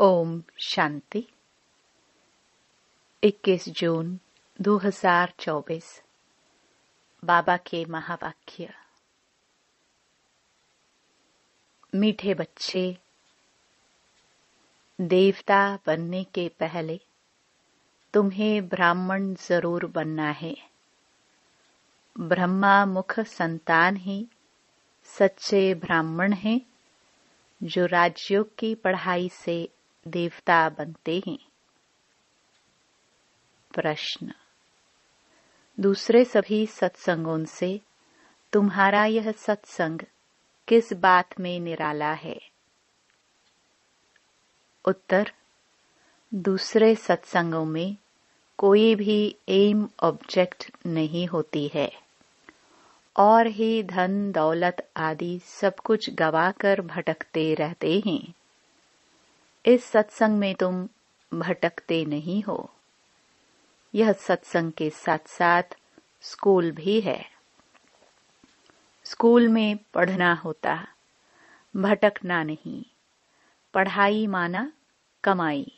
ओम शांति। 21 जून 2024। बाबा के महावाक्य। मीठे बच्चे, देवता बनने के पहले तुम्हें ब्राह्मण जरूर बनना है। ब्रह्मा मुख संतान ही सच्चे ब्राह्मण हैं, जो राजयोग की पढ़ाई से देवता बनते हैं। प्रश्न: दूसरे सभी सत्संगों से तुम्हारा यह सत्संग किस बात में निराला है? उत्तर: दूसरे सत्संगों में कोई भी एम ऑब्जेक्ट नहीं होती है और ही धन दौलत आदि सब कुछ गवाकर भटकते रहते हैं। इस सत्संग में तुम भटकते नहीं हो। यह सत्संग के साथ साथ स्कूल भी है। स्कूल में पढ़ना होता, भटकना नहीं। पढ़ाई माना कमाई।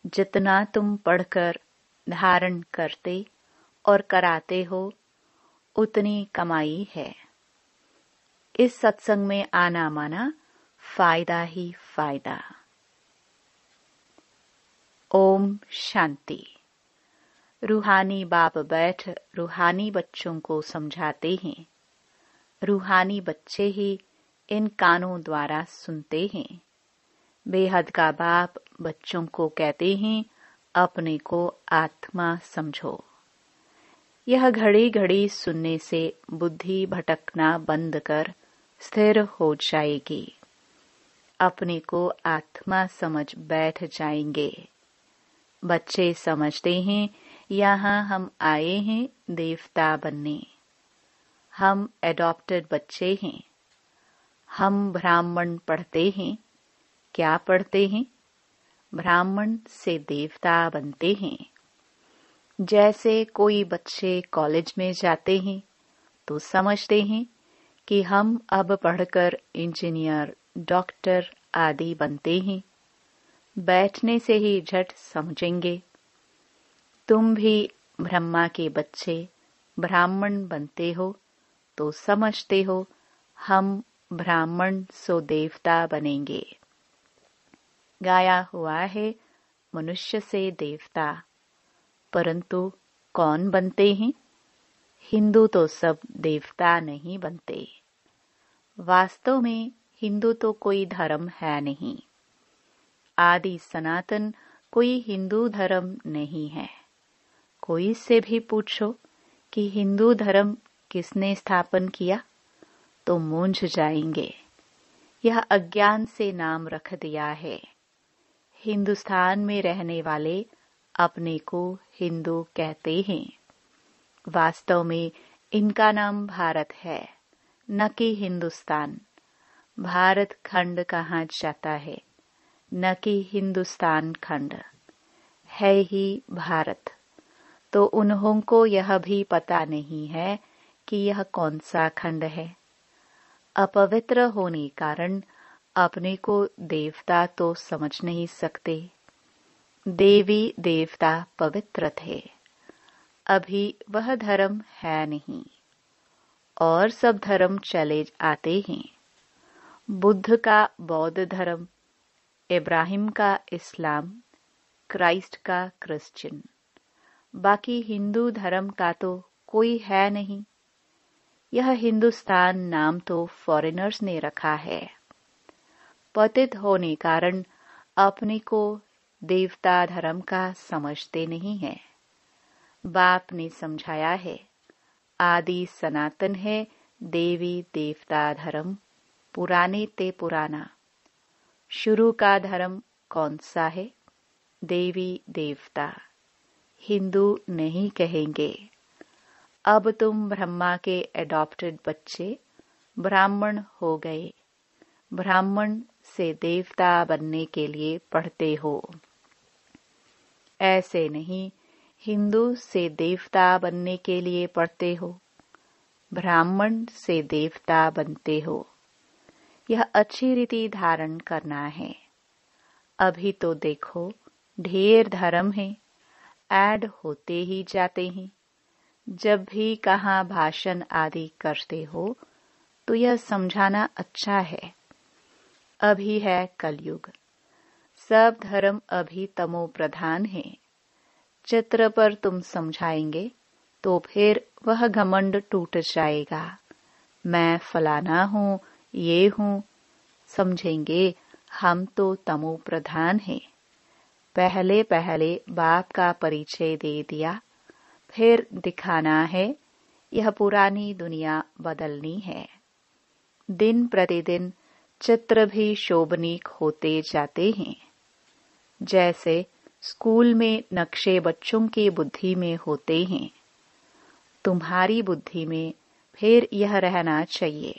जितना तुम पढ़कर धारण करते और कराते हो, उतनी कमाई है। इस सत्संग में आना माना फायदा ही फायदा। ओम शांति। रूहानी बाप बैठ रूहानी बच्चों को समझाते हैं। रूहानी बच्चे ही इन कानों द्वारा सुनते हैं। बेहद का बाप बच्चों को कहते हैं, अपने को आत्मा समझो। यह घड़ी घड़ी सुनने से बुद्धि भटकना बंद कर स्थिर हो जाएगी। अपने को आत्मा समझ बैठ जाएंगे। बच्चे समझते हैं, यहाँ हम आए हैं देवता बनने। हम एडॉप्टेड बच्चे हैं। हम ब्राह्मण पढ़ते हैं। क्या पढ़ते हैं? ब्राह्मण से देवता बनते हैं। जैसे कोई बच्चे कॉलेज में जाते हैं तो समझते हैं कि हम अब पढ़कर इंजीनियर, डॉक्टर आदि बनते हैं। बैठने से ही झट समझेंगे। तुम भी ब्रह्मा के बच्चे ब्राह्मण बनते हो तो समझते हो, हम ब्राह्मण सो देवता बनेंगे। गाया हुआ है, मनुष्य से देवता। परंतु कौन बनते हैं? हिंदू तो सब देवता नहीं बनते। वास्तव में हिंदू तो कोई धर्म है नहीं। आदि सनातन कोई हिंदू धर्म नहीं है। कोई से भी पूछो कि हिंदू धर्म किसने स्थापन किया तो मूंझ जाएंगे। यह अज्ञान से नाम रख दिया है। हिंदुस्तान में रहने वाले अपने को हिंदू कहते हैं। वास्तव में इनका नाम भारत है, न कि हिंदुस्तान। भारत खंड कहाँ जाता है, न कि हिंदुस्तान खंड है ही भारत। तो उन्हों को यह भी पता नहीं है कि यह कौन सा खंड है। अपवित्र होने कारण अपने को देवता तो समझ नहीं सकते। देवी देवता पवित्र थे। अभी वह धर्म है नहीं और सब धर्म चले आते हैं। बुद्ध का बौद्ध धर्म, इब्राहिम का इस्लाम, क्राइस्ट का क्रिश्चियन। बाकी हिंदू धर्म का तो कोई है नहीं। यह हिंदुस्तान नाम तो फॉरेनर्स ने रखा है। पतित होने कारण अपने को देवता धर्म का समझते नहीं है। बाप ने समझाया है, आदि सनातन है देवी देवता धर्म, पुराने ते पुराना। शुरू का धर्म कौन सा है? देवी देवता। हिंदू नहीं कहेंगे। अब तुम ब्रह्मा के एडॉप्टेड बच्चे ब्राह्मण हो गए। ब्राह्मण से देवता बनने के लिए पढ़ते हो। ऐसे नहीं, हिंदू से देवता बनने के लिए पढ़ते हो। ब्राह्मण से देवता बनते हो। यह अच्छी रीति धारण करना है। अभी तो देखो ढेर धर्म है, ऐड होते ही जाते हैं। जब भी कहाँ भाषण आदि करते हो तो यह समझाना अच्छा है, अभी है कलयुग, सब धर्म अभी तमो प्रधान है। चित्र पर तुम समझाएंगे तो फिर वह घमंड टूट जाएगा, मैं फलाना हूँ, ये हूँ। समझेंगे हम तो तमो प्रधान हैं। पहले पहले बाप का परिचय दे दिया, फिर दिखाना है यह पुरानी दुनिया बदलनी है। दिन प्रतिदिन चित्र भी शोभनीक होते जाते हैं। जैसे स्कूल में नक्शे बच्चों की बुद्धि में होते हैं, तुम्हारी बुद्धि में फिर यह रहना चाहिए।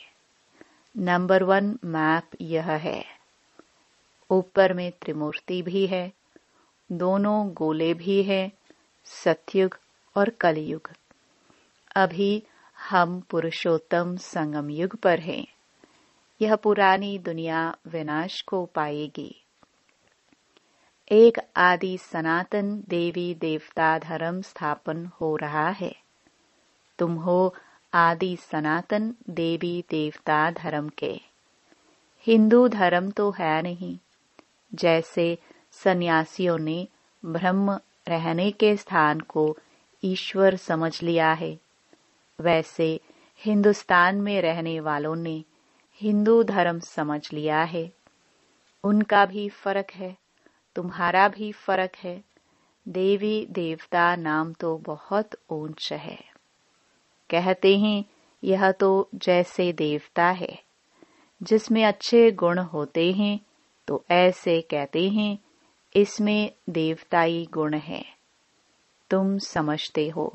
नंबर 1 मैप यह है। ऊपर में त्रिमूर्ति भी है, दोनों गोले भी है, सतयुग और कलयुग। अभी हम पुरुषोत्तम संगम युग पर हैं। यह पुरानी दुनिया विनाश को पाएगी। एक आदि सनातन देवी देवता धर्म स्थापन हो रहा है। तुम हो आदि सनातन देवी देवता धर्म के। हिंदू धर्म तो है नहीं। जैसे सन्यासियों ने ब्रह्म रहने के स्थान को ईश्वर समझ लिया है, वैसे हिंदुस्तान में रहने वालों ने हिंदू धर्म समझ लिया है। उनका भी फर्क है, तुम्हारा भी फर्क है। देवी देवता नाम तो बहुत ऊंच है। कहते हैं यह तो जैसे देवता है, जिसमें अच्छे गुण होते हैं तो ऐसे कहते हैं इसमें देवताई गुण है। तुम समझते हो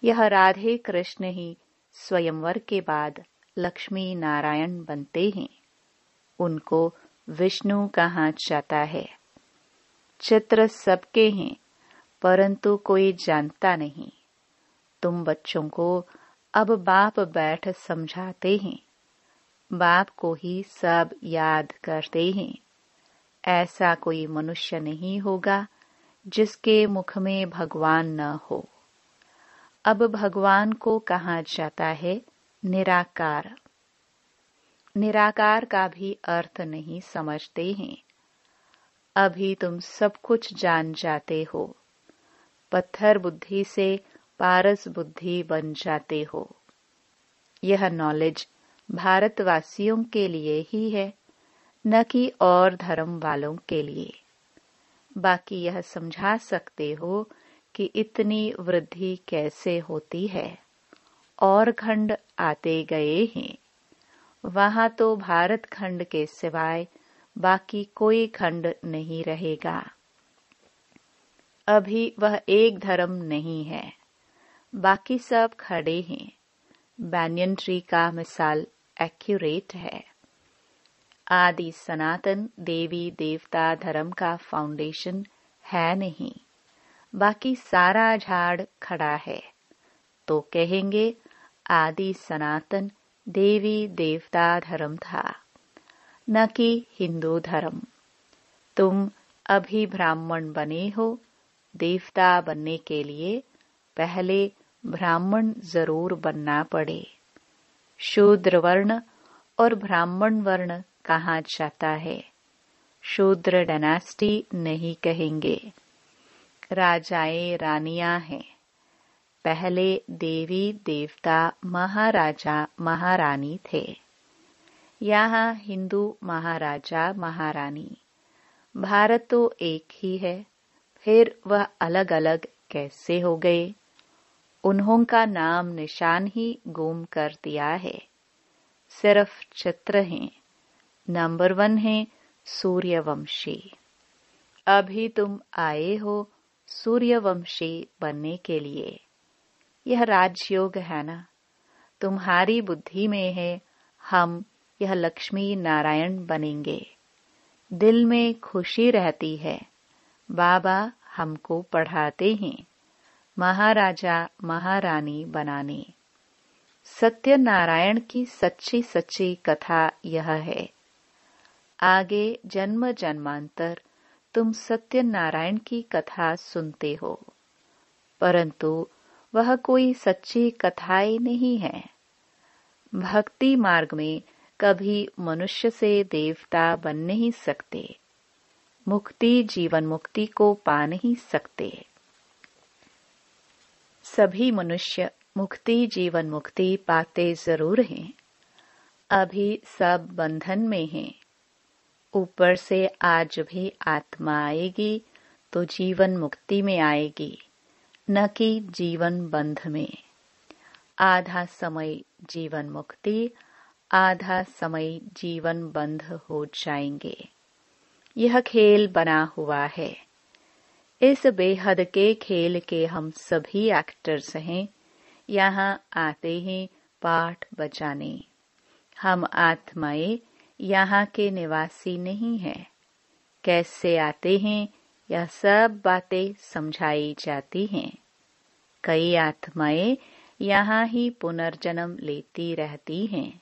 यह राधे कृष्ण ही स्वयंवर के बाद लक्ष्मी नारायण बनते हैं, उनको विष्णु कहा जाता है। चित्र सबके हैं परंतु कोई जानता नहीं। तुम बच्चों को अब बाप बैठ समझाते हैं, बाप को ही सब याद करते हैं। ऐसा कोई मनुष्य नहीं होगा जिसके मुख में भगवान न हो। अब भगवान को कहा जाता है निराकार। निराकार का भी अर्थ नहीं समझते हैं। अभी तुम सब कुछ जान जाते हो, पत्थर बुद्धि से पारस बुद्धि बन जाते हो। यह नॉलेज भारतवासियों के लिए ही है, न कि और धर्म वालों के लिए। बाकी यह समझा सकते हो कि इतनी वृद्धि कैसे होती है। और खंड आते गए हैं, वहां तो भारत खंड के सिवाय बाकी कोई खंड नहीं रहेगा। अभी वह एक धर्म नहीं है, बाकी सब खड़े हैं। बैनियन ट्री का मिसाल एक्यूरेट है। आदि सनातन देवी देवता धर्म का फाउंडेशन है नहीं, बाकी सारा झाड़ खड़ा है, तो कहेंगे आदि सनातन देवी देवता धर्म था, न कि हिंदू धर्म। तुम अभी ब्राह्मण बने हो। देवता बनने के लिए पहले ब्राह्मण जरूर बनना पड़े। शूद्र वर्ण और ब्राह्मण वर्ण कहा जाता है, शूद्र डायनेस्टी नहीं कहेंगे। राजाएं रानियां हैं, पहले देवी देवता महाराजा महारानी थे। यहाँ हिंदू महाराजा महारानी। भारत तो एक ही है, फिर वह अलग अलग कैसे हो गए? उन्हों का नाम निशान ही गुम कर दिया है। सिर्फ चित्र हैं। नंबर 1 है सूर्यवंशी। अभी तुम आए हो सूर्यवंशी बनने के लिए। यह राजयोग है ना, तुम्हारी बुद्धि में है हम यह लक्ष्मी नारायण बनेंगे। दिल में खुशी रहती है, बाबा हमको पढ़ाते हैं महाराजा महारानी बनाने। सत्यनारायण की सच्ची सच्ची कथा यह है। आगे जन्म जन्मांतर तुम सत्यनारायण की कथा सुनते हो, परंतु वह कोई सच्ची कथाएं नहीं है। भक्ति मार्ग में कभी मनुष्य से देवता बन नहीं सकते, मुक्ति जीवन मुक्ति को पा नहीं सकते। सभी मनुष्य मुक्ति जीवन मुक्ति पाते जरूर हैं, अभी सब बंधन में हैं। ऊपर से आज भी आत्मा आएगी तो जीवन मुक्ति में आएगी, न कि जीवन बंध में। आधा समय जीवन मुक्ति, आधा समय जीवन बंध हो जाएंगे। यह खेल बना हुआ है। इस बेहद के खेल के हम सभी एक्टर्स हैं। यहाँ आते हैं पाठ बजाने। हम आत्माएं यहाँ के निवासी नहीं हैं। कैसे आते हैं, यह सब बातें समझाई जाती हैं। कई आत्माएं यहाँ ही पुनर्जन्म लेती रहती हैं।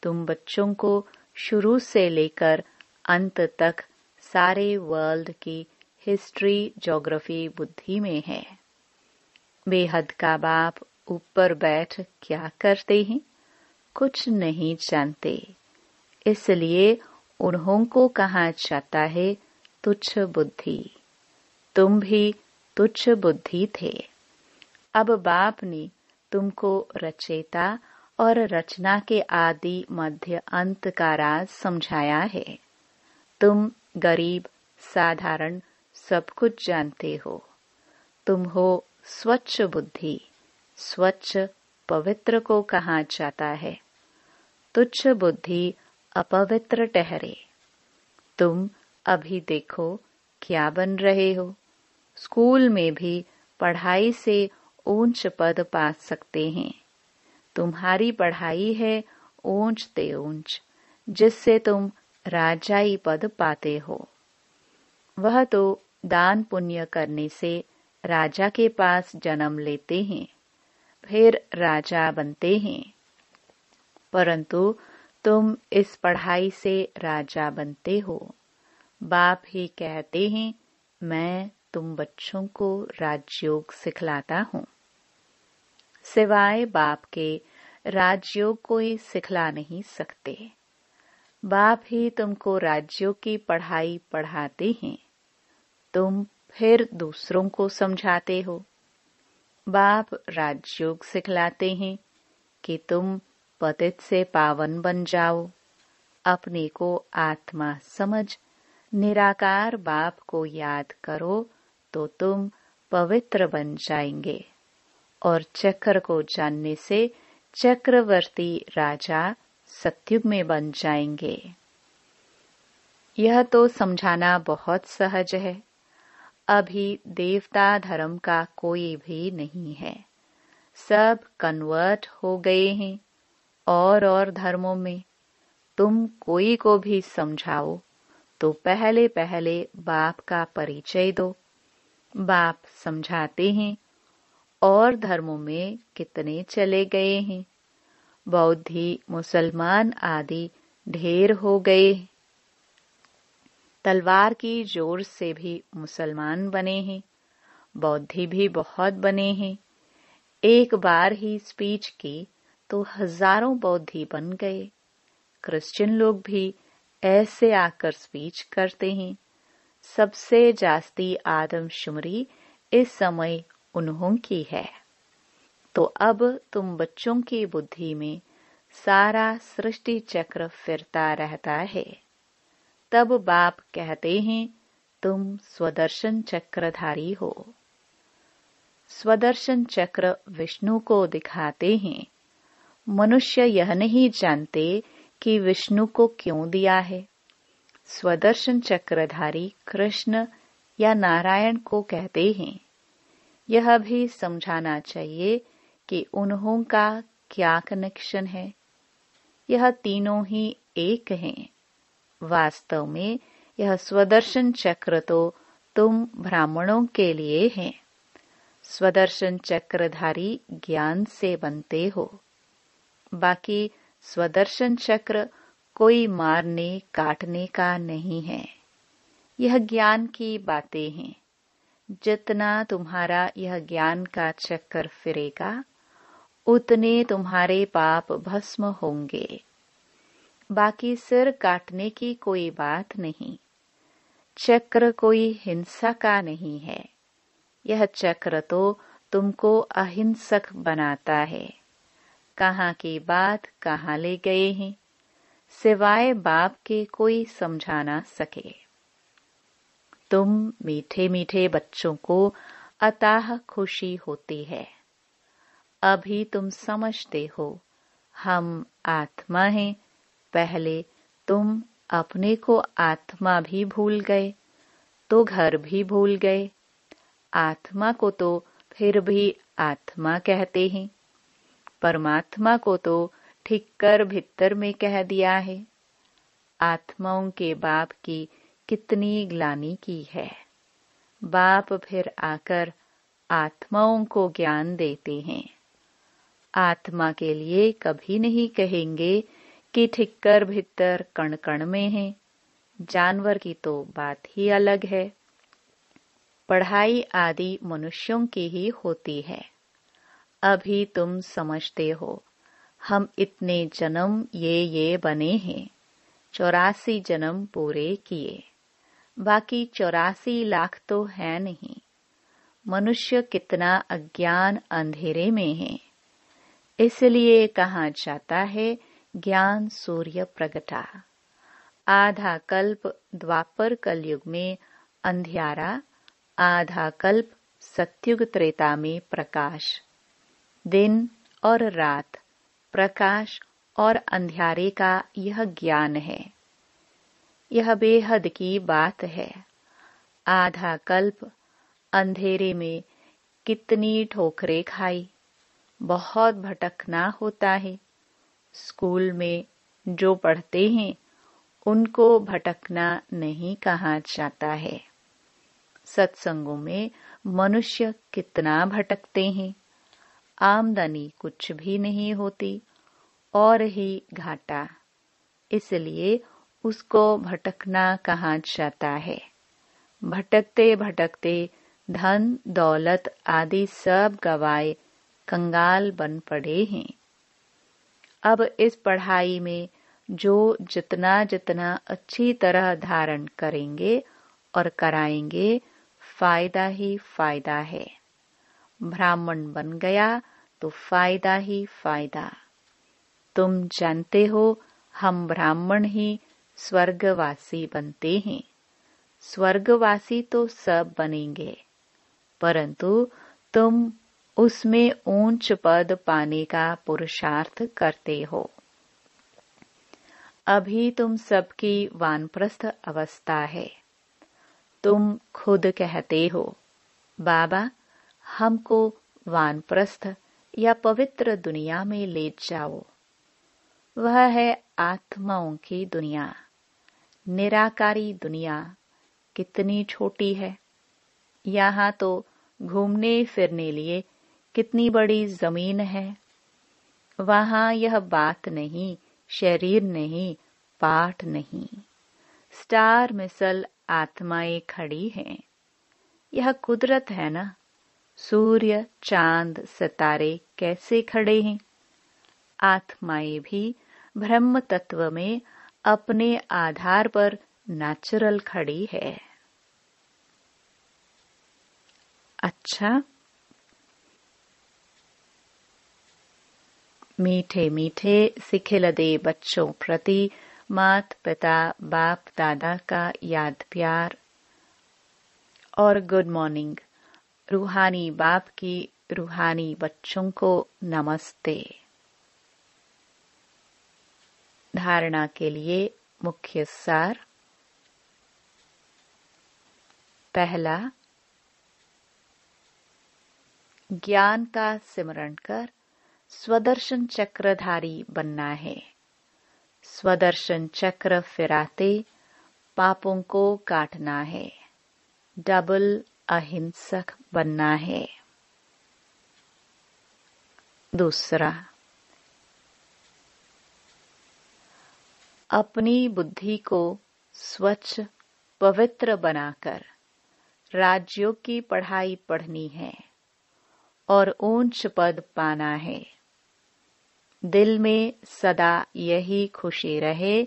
तुम बच्चों को शुरू से लेकर अंत तक सारे वर्ल्ड की हिस्ट्री ज्योग्राफी बुद्धि में है। बेहद का बाप ऊपर बैठ क्या करते हैं, कुछ नहीं जानते। इसलिए उन्हों को कहा जाता है तुच्छ बुद्धि। तुम भी तुच्छ बुद्धि थे। अब बाप ने तुमको रचयिता और रचना के आदि मध्य अंत का राज समझाया है। तुम गरीब साधारण सब कुछ जानते हो। तुम हो स्वच्छ बुद्धि। स्वच्छ पवित्र को कहा जाता है। तुच्छ बुद्धि अपवित्र ठहरे। तुम अभी देखो क्या बन रहे हो। स्कूल में भी पढ़ाई से ऊंच पद पा सकते हैं। तुम्हारी पढ़ाई है ऊंच ते ऊंच, जिससे तुम राजाई पद पाते हो। वह तो दान पुण्य करने से राजा के पास जन्म लेते हैं, फिर राजा बनते हैं। परंतु तुम इस पढ़ाई से राजा बनते हो। बाप ही कहते हैं, मैं तुम बच्चों को राजयोग सिखलाता हूँ। सिवाय बाप के राजयोग कोई सिखला नहीं सकते। बाप ही तुमको राज्यों की पढ़ाई पढ़ाते हैं। तुम फिर दूसरों को समझाते हो। बाप राजयोग सिखलाते हैं कि तुम पतित से पावन बन जाओ। अपने को आत्मा समझ निराकार बाप को याद करो तो तुम पवित्र बन जाएंगे और चक्र को जानने से चक्रवर्ती राजा सतयुग में बन जाएंगे। यह तो समझाना बहुत सहज है। अभी देवता धर्म का कोई भी नहीं है। सब कन्वर्ट हो गए हैं और धर्मों में। तुम कोई को भी समझाओ तो पहले पहले बाप का परिचय दो। बाप समझाते हैं और धर्मों में कितने चले गए हैं। बौद्धि मुसलमान आदि ढेर हो गए। तलवार की जोर से भी मुसलमान बने हैं, बौद्धि भी बहुत बने हैं। एक बार ही स्पीच की तो हजारों बौद्धि बन गए। क्रिश्चियन लोग भी ऐसे आकर स्पीच करते हैं। सबसे जास्ती आदमशुमारी इस समय उन्हों की है। तो अब तुम बच्चों की बुद्धि में सारा सृष्टि चक्र फिरता रहता है। तब बाप कहते हैं तुम स्वदर्शन चक्रधारी हो। स्वदर्शन चक्र विष्णु को दिखाते हैं। मनुष्य यह नहीं जानते कि विष्णु को क्यों दिया है। स्वदर्शन चक्रधारी कृष्ण या नारायण को कहते हैं। यह भी समझाना चाहिए कि उन्हों का क्या कनेक्शन है। यह तीनों ही एक हैं। वास्तव में यह स्वदर्शन चक्र तो तुम ब्राह्मणों के लिए है। स्वदर्शन चक्रधारी ज्ञान से बनते हो। बाकी स्वदर्शन चक्र कोई मारने काटने का नहीं है। यह ज्ञान की बातें हैं। जितना तुम्हारा यह ज्ञान का चक्कर फिरेगा, उतने तुम्हारे पाप भस्म होंगे। बाकी सिर काटने की कोई बात नहीं। चक्र कोई हिंसा का नहीं है। यह चक्र तो तुमको अहिंसक बनाता है। कहाँ की बात कहाँ ले गए हैं, सिवाय बाप के कोई समझा ना सके। तुम मीठे मीठे बच्चों को अताह खुशी होती है। अभी तुम समझते हो हम आत्मा हैं। पहले तुम अपने को आत्मा भी भूल गए तो घर भी भूल गए। आत्मा को तो फिर भी आत्मा कहते हैं, परमात्मा को तो ठीक कर भीतर में कह दिया है। आत्माओं के बाप की कितनी ग्लानि की है। बाप फिर आकर आत्माओं को ज्ञान देते हैं। आत्मा के लिए कभी नहीं कहेंगे कि ठिक्कर भीतर कण कण में है। जानवर की तो बात ही अलग है। पढ़ाई आदि मनुष्यों की ही होती है। अभी तुम समझते हो हम इतने जन्म ये बने हैं, 84 जन्म पूरे किए। बाकी 84 लाख तो है नहीं। मनुष्य कितना अज्ञान अंधेरे में है। इसलिए कहा जाता है ज्ञान सूर्य प्रगटा। आधा कल्प द्वापर कलयुग में अंधियारा, आधा कल्प सत्युग त्रेता में प्रकाश। दिन और रात, प्रकाश और अंधियारे का यह ज्ञान है। यह बेहद की बात है। आधा कल्प अंधेरे में कितनी ठोकरें खाई, बहुत भटकना होता है। स्कूल में जो पढ़ते हैं उनको भटकना नहीं कहा जाता है। सत्संगों में मनुष्य कितना भटकते हैं। आमदनी कुछ भी नहीं होती और ही घाटा, इसलिए उसको भटकना कहा जाता है। भटकते भटकते धन दौलत आदि सब गवाए कंगाल बन पड़े हैं। अब इस पढ़ाई में जो जितना जितना अच्छी तरह धारण करेंगे और कराएंगे, फायदा ही फायदा है। ब्राह्मण बन गया तो फायदा ही फायदा। तुम जानते हो हम ब्राह्मण ही स्वर्गवासी बनते हैं। स्वर्गवासी तो सब बनेंगे, परंतु तुम उसमें ऊंच पद पाने का पुरुषार्थ करते हो। अभी तुम सबकी वानप्रस्थ अवस्था है। तुम खुद कहते हो बाबा हमको वानप्रस्थ या पवित्र दुनिया में ले जाओ। वह है आत्माओं की दुनिया। निराकारी दुनिया कितनी छोटी है। यहाँ तो घूमने फिरने लिए कितनी बड़ी जमीन है। वहाँ यह बात नहीं, शरीर नहीं, पाठ नहीं। स्टार मिसल आत्माएं खड़ी हैं। यह कुदरत है ना। सूर्य चांद सितारे कैसे खड़े हैं। आत्माएं भी ब्रह्म तत्व में अपने आधार पर नेचुरल खड़ी है। अच्छा, मीठे मीठे सिखिलदे बच्चों प्रति मात पिता बाप दादा का याद प्यार और गुड मॉर्निंग। रूहानी बाप की रूहानी बच्चों को नमस्ते। धारणा के लिए मुख्य सार। पहला, ज्ञान का सिमरण कर स्वदर्शन चक्रधारी बनना है। स्वदर्शन चक्र फिराते पापों को काटना है। डबल अहिंसक बनना है। दूसरा, अपनी बुद्धि को स्वच्छ पवित्र बनाकर राज्यों की पढ़ाई पढ़नी है और ऊंच पद पाना है। दिल में सदा यही खुशी रहे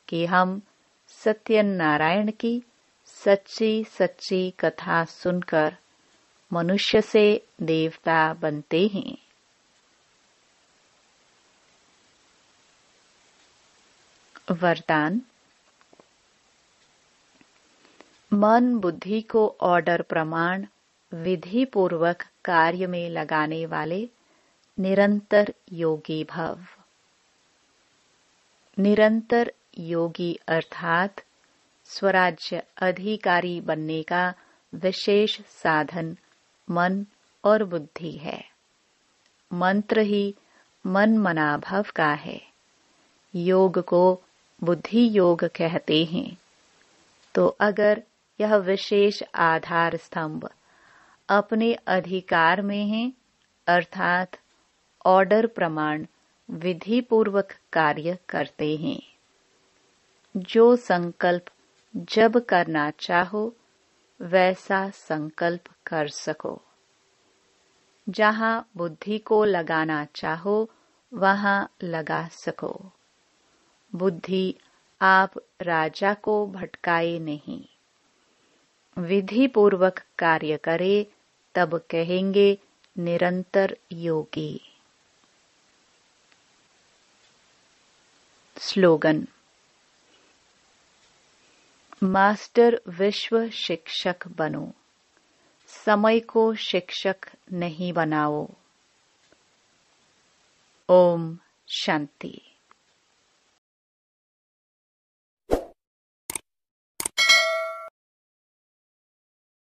कि हम सत्यनारायण की सच्ची सच्ची कथा सुनकर मनुष्य से देवता बनते हैं। वरदान। मन बुद्धि को ऑर्डर प्रमाण विधि पूर्वक कार्य में लगाने वाले निरंतर योगी भव। निरंतर योगी अर्थात स्वराज्य अधिकारी बनने का विशेष साधन मन और बुद्धि है। मंत्र ही मन मना भव का है। योग को बुद्धि योग कहते हैं। तो अगर यह विशेष आधार स्तंभ अपने अधिकार में है अर्थात ऑर्डर प्रमाण विधि पूर्वक कार्य करते हैं। जो संकल्प जब करना चाहो वैसा संकल्प कर सको। जहां बुद्धि को लगाना चाहो वहां लगा सको। बुद्धि आप राजा को भटकाए नहीं। विधि पूर्वक कार्य करे तब कहेंगे निरंतर योगी। स्लोगन। मास्टर विश्व शिक्षक बनो, समय को शिक्षक नहीं बनाओ। ओम शांति।